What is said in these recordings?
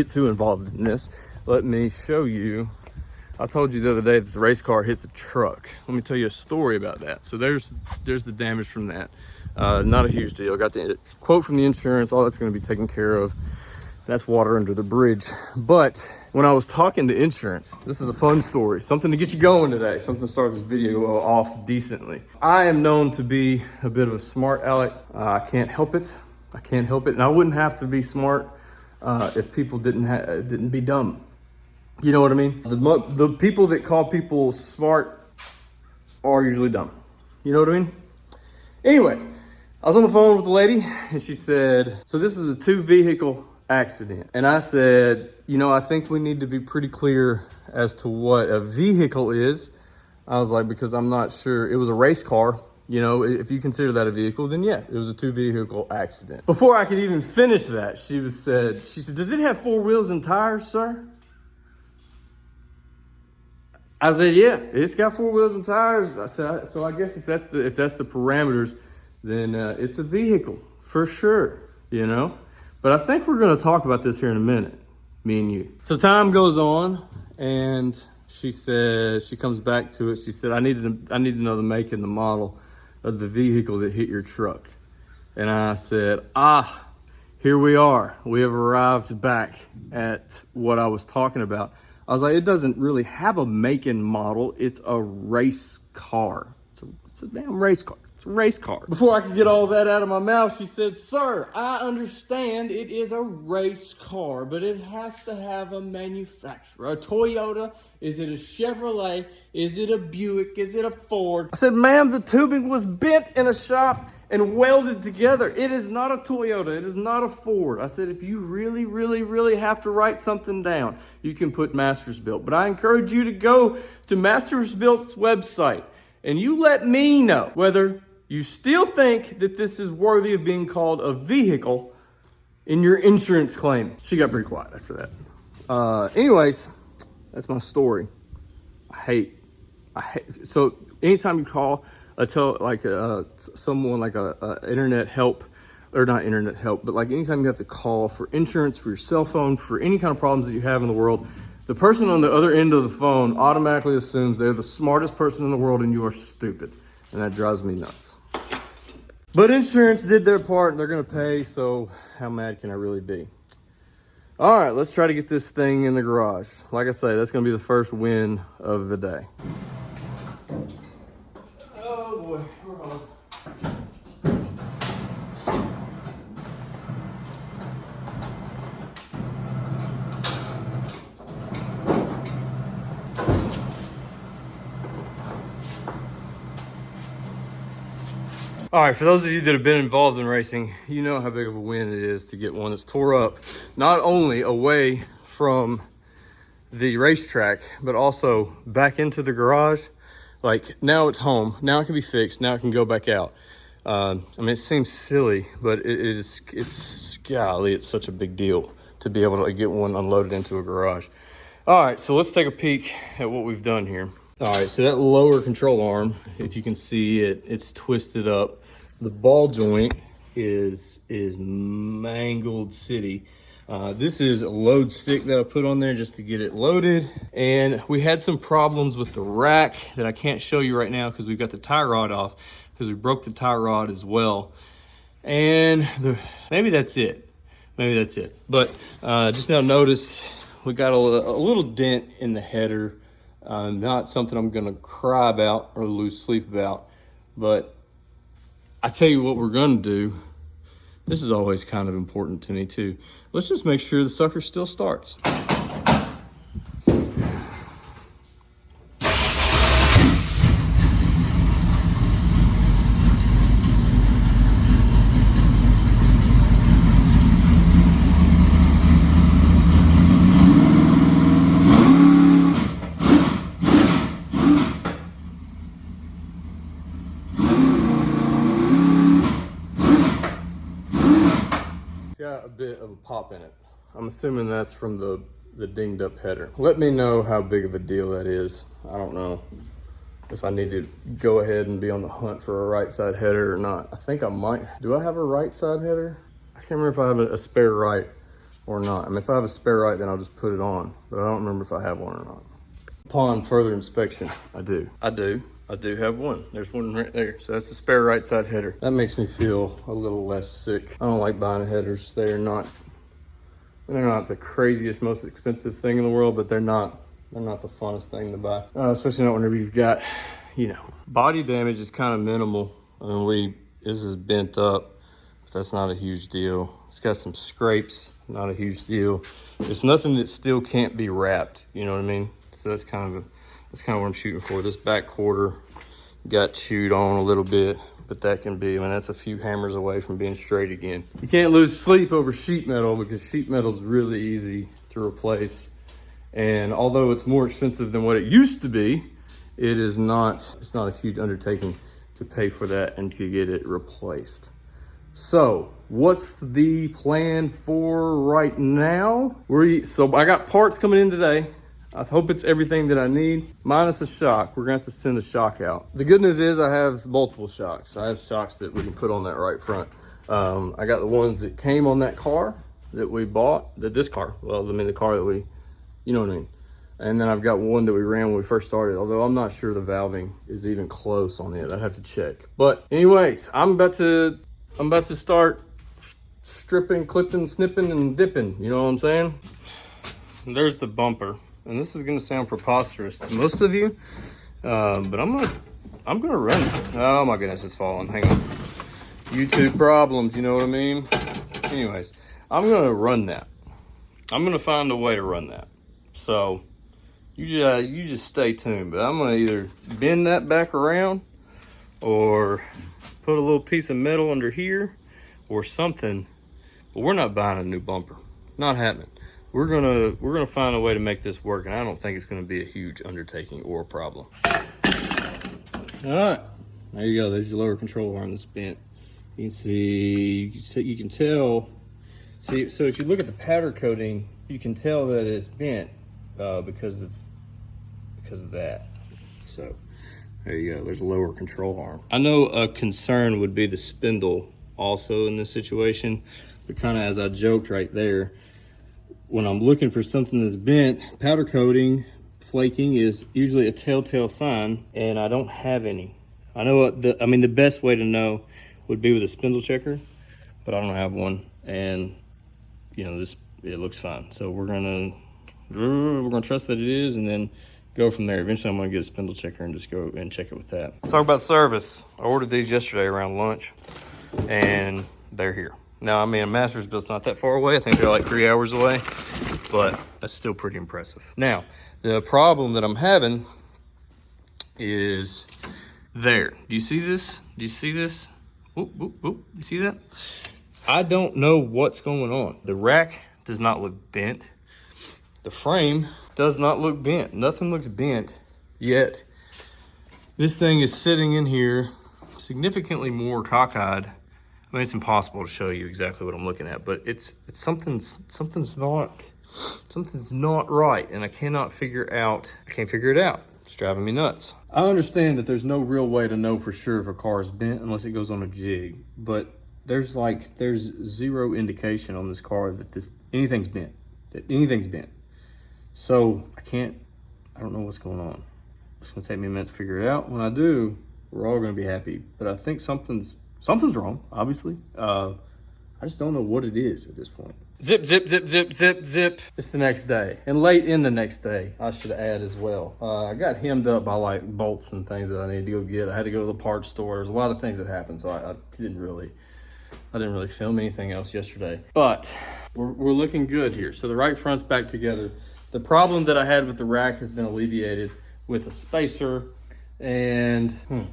get too involved in this, let me show you. I told you the other day that the race car hit the truck. Let me tell you a story about that. So there's the damage from that. Not a huge deal. Got the quote from the insurance. All that's going to be taken care of. That's water under the bridge. But when I was talking to insurance, this is a fun story, something to get you going today, something to start this video off decently. I am known to be a bit of a smart aleck. I can't help it. I can't help it. And I wouldn't have to be smart if people didn't be dumb. You know what I mean? The people that call people smart are usually dumb. You know what I mean? Anyways, I was on the phone with a lady and she said, so this was a 2-vehicle accident. And I said, you know, I think we need to be pretty clear as to what a vehicle is. I was like, because I'm not sure. It was a race car. You know, if you consider that a vehicle, then yeah, it was a 2-vehicle accident. Before I could even finish that, she said, does it have 4 wheels and tires, sir? I said, yeah, it's got 4 wheels and tires. I said, so I guess if that's the parameters, then it's a vehicle for sure, you know? But I think we're gonna talk about this here in a minute, me and you. So time goes on and she says, she comes back to it. She said, I need to know the make and the model of the vehicle that hit your truck. And I said, here we are. We have arrived back at what I was talking about. I was like, it doesn't really have a make and model. It's a race car. It's a damn race car. It's a race car. Before I could get all that out of my mouth, she said, sir, I understand it is a race car, but it has to have a manufacturer. A Toyota? Is it a Chevrolet? Is it a Buick? Is it a Ford? I said, ma'am, the tubing was bent in a shop and welded together. It is not a Toyota. It is not a Ford. I said, if you really, really, really have to write something down, you can put Masters Built. But I encourage you to go to Masters Built's website and you let me know whether you still think that this is worthy of being called a vehicle in your insurance claim. She got pretty quiet after that. Anyways, that's my story. I hate, so anytime you call, someone like a internet help, or not internet help, but like anytime you have to call for insurance, for your cell phone, for any kind of problems that you have in the world, the person on the other end of the phone automatically assumes they're the smartest person in the world and you are stupid. And that drives me nuts. But insurance did their part and they're gonna pay, so how mad can I really be? All right, let's try to get this thing in the garage. Like I say, that's gonna be the first win of the day. Oh boy, we're on. All right, for those of you that have been involved in racing, you know how big of a win it is to get one that's tore up, not only away from the racetrack, but also back into the garage. Like now it's home, now it can be fixed, now it can go back out. I mean, it seems silly, but it's golly, it's such a big deal to be able to get one unloaded into a garage. All right, so let's take a peek at what we've done here. All right, so that lower control arm, if you can see it, it's twisted up. The ball joint is mangled city. This is a load stick that I put on there just to get it loaded. And we had some problems with the rack that I can't show you right now because we've got the tie rod off because we broke the tie rod as well. And maybe that's it. Maybe that's it. But just now notice we got a little dent in the header. Not something I'm gonna cry about or lose sleep about, but I tell you what we're gonna do. This is always kind of important to me too. Let's just make sure the sucker still starts. Got a bit of a pop in it. I'm assuming that's from the dinged up header. Let me know how big of a deal that is. I don't know if I need to go ahead and be on the hunt for a right side header or not. I think I might. Do I have a right side header? I can't remember if I have a spare right or not. I mean, if I have a spare right, then I'll just put it on, but I don't remember if I have one or not. Upon further inspection, I do have one. There's one right there. So that's a spare right side header. That makes me feel a little less sick. I don't like buying headers. They're not the craziest, most expensive thing in the world, but they're not the funnest thing to buy. Especially not whenever you've got, you know, body damage is kind of minimal. I mean, this is bent up, but that's not a huge deal. It's got some scrapes, not a huge deal. It's nothing that still can't be wrapped, you know what I mean? So that's kind of what I'm shooting for. This back quarter got chewed on a little bit, but that can be, I mean, that's a few hammers away from being straight again. You can't lose sleep over sheet metal because sheet metal is really easy to replace. And although it's more expensive than what it used to be, it's not a huge undertaking to pay for that and to get it replaced. So what's the plan for right now? So I got parts coming in today. I hope it's everything that I need, minus a shock. We're gonna have to send a shock out. The good news is I have multiple shocks. I have shocks that we can put on that right front. I got the ones that came on that car that we bought, the car that we, you know what I mean? And then I've got one that we ran when we first started, although I'm not sure the valving is even close on it. I'd have to check. But anyways, I'm about to start stripping, clipping, snipping, and dipping. You know what I'm saying? And there's the bumper. And this is gonna sound preposterous to most of you, but I'm gonna run it. Oh my goodness, it's falling. Hang on. YouTube problems, you know what I mean? Anyways, I'm gonna run that. I'm gonna find a way to run that. So you just stay tuned. But I'm gonna either bend that back around or put a little piece of metal under here or something. But we're not buying a new bumper. Not happening. We're gonna find a way to make this work, and I don't think it's gonna be a huge undertaking or a problem. All right, there you go. There's your lower control arm that's bent. You can see, you can tell. See, so if you look at the powder coating, you can tell that it's bent because of that. So there you go. There's a lower control arm. I know a concern would be the spindle also in this situation, but kind of as I joked right there. When I'm looking for something that's bent, powder coating, flaking is usually a telltale sign, and I don't have any. I know the best way to know would be with a spindle checker, but I don't have one, and you know, it looks fine. So we're gonna trust that it is, and then go from there. Eventually, I'm gonna get a spindle checker and just go and check it with that. Talk about service. I ordered these yesterday around lunch, and they're here. Now, I mean, a Mastersville's not that far away. I think they're like 3 hours away, but that's still pretty impressive. Now, the problem that I'm having is there. Do you see this? Do you see this? Whoop, whoop, whoop. You see that? I don't know what's going on. The rack does not look bent. The frame does not look bent. Nothing looks bent, yet this thing is sitting in here significantly more cockeyed. I mean, it's impossible to show you exactly what I'm looking at, but it's something's not right, and I can't figure it out. It's driving me nuts. I understand that there's no real way to know for sure if a car is bent unless it goes on a jig, but there's zero indication on this car that anything's bent. So I don't know what's going on. It's gonna take me a minute to figure it out. When I do, we're all gonna be happy, but I think something's wrong, obviously. I just don't know what it is at this point. Zip, zip, zip, zip, zip, zip. It's the next day. And late in the next day, I should add as well. I got hemmed up by like bolts and things that I needed to go get. I had to go to the parts store. There's a lot of things that happened, so I didn't really film anything else yesterday. But we're looking good here. So the right front's back together. The problem that I had with the rack has been alleviated with a spacer, and I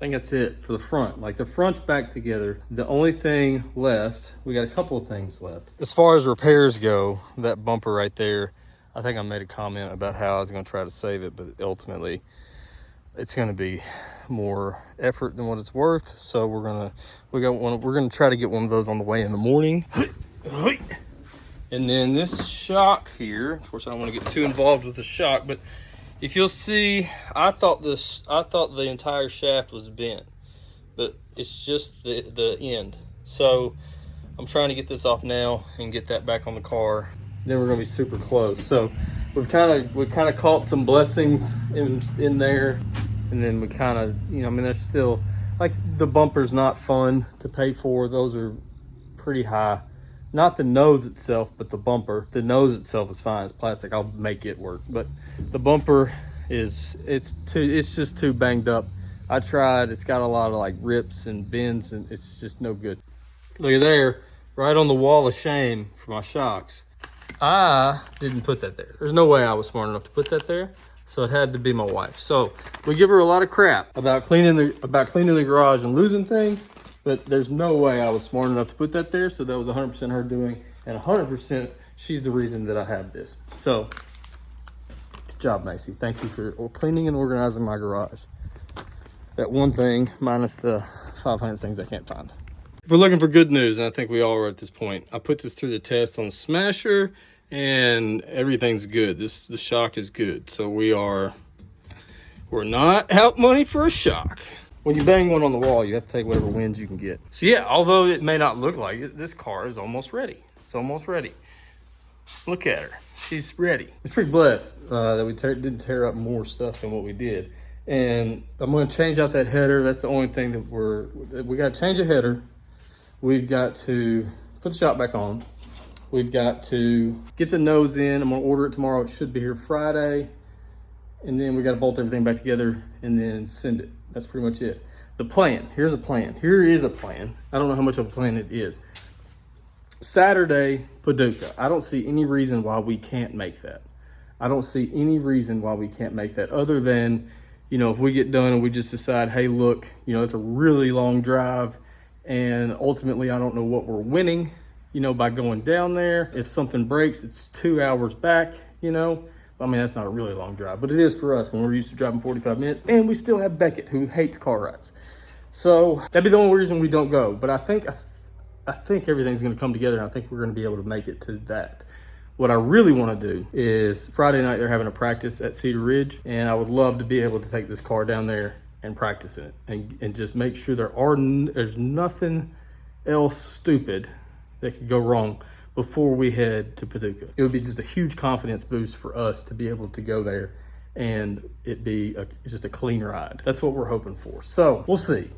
think that's it for the front. Like, the front's back together. The only thing left, we got a couple of things left. As far as repairs go, that bumper right there, I think I made a comment about how I was gonna try to save it, but ultimately it's gonna be more effort than what it's worth. So we're gonna try to get one of those on the way in the morning. And then this shock here, of course I don't want to get too involved with the shock, but if you'll see, I thought the entire shaft was bent, but it's just the end. So I'm trying to get this off now and get that back on the car. Then we're gonna be super close. So we've kind of caught some blessings in there, and then we kind of, you know, I mean, there's still, like, the bumper's not fun to pay for. Those are pretty high. Not the nose itself, but the bumper. The nose itself is fine. It's plastic. I'll make it work. But the bumper it's just too banged up. I tried. It's got a lot of like rips and bends, and it's just no good. Look at there, right on the wall of shame for my shocks. I didn't put that there. There's no way I was smart enough to put that there. So it had to be my wife. So we give her a lot of crap about cleaning the garage and losing things, but there's no way I was smart enough to put that there. So that was 100% her doing, and 100% she's the reason that I have this. So good job, Macy. Thank you for cleaning and organizing my garage. That one thing minus the 500 things I can't find. If we're looking for good news, and I think we all are at this point, I put this through the test on Smasher, and everything's good. The shock is good. So we're not out money for a shock. When you bang one on the wall, you have to take whatever wins you can get. So yeah, although it may not look like it, this car is almost ready. It's almost ready. Look at her. She's ready. It's pretty blessed that we didn't tear up more stuff than what we did. And I'm going to change out that header. That's the only thing that we got to change the header. We've got to put the shock back on. We've got to get the nose in. I'm gonna order it tomorrow. It should be here Friday. And then we got to bolt everything back together and then send it. That's pretty much it. The plan, here's a plan. Here is a plan. I don't know how much of a plan it is. Saturday, Paducah. I don't see any reason why we can't make that. I don't see any reason why we can't make that other than, you know, if we get done and we just decide, hey, look, you know, it's a really long drive and ultimately I don't know what we're winning, you know, by going down there. If something breaks, it's 2 hours back, you know. I mean, that's not a really long drive, but it is for us when we're used to driving 45 minutes. And we still have Beckett, who hates car rides. So that'd be the only reason we don't go. But I think everything's going to come together, and I think we're going to be able to make it to that. What I really want to do is Friday night they're having a practice at Cedar Ridge, and I would love to be able to take this car down there and practice in it and just make sure there's nothing else stupid that could go wrong before we head to Paducah. It would be just a huge confidence boost for us to be able to go there and it be just a clean ride. That's what we're hoping for. So we'll see.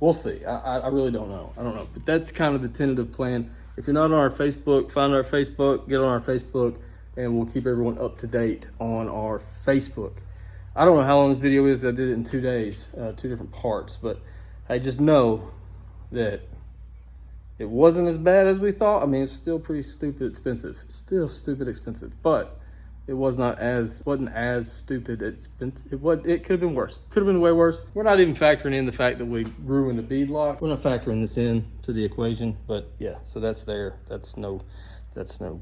We'll see. I really don't know. I don't know. But that's kind of the tentative plan. If you're not on our Facebook, find our Facebook, get on our Facebook, and we'll keep everyone up to date on our Facebook. I don't know how long this video is. I did it in 2 days, 2 different parts, but I just know that it wasn't as bad as we thought. I mean, it's still pretty stupid expensive. It's still stupid expensive, but it wasn't as stupid expensive. It could have been worse. Could have been way worse. We're not even factoring in the fact that we ruined the bead lock. We're not factoring this in to the equation, but yeah, so that's there. That's no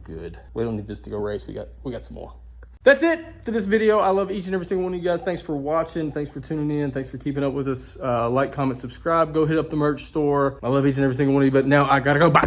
good. We don't need this to go race. We got some more. That's it for this video. I love each and every single one of you guys. Thanks for watching. Thanks for tuning in. Thanks for keeping up with us. Like, comment, subscribe. Go hit up the merch store. I love each and every single one of you, but now I gotta go. Bye.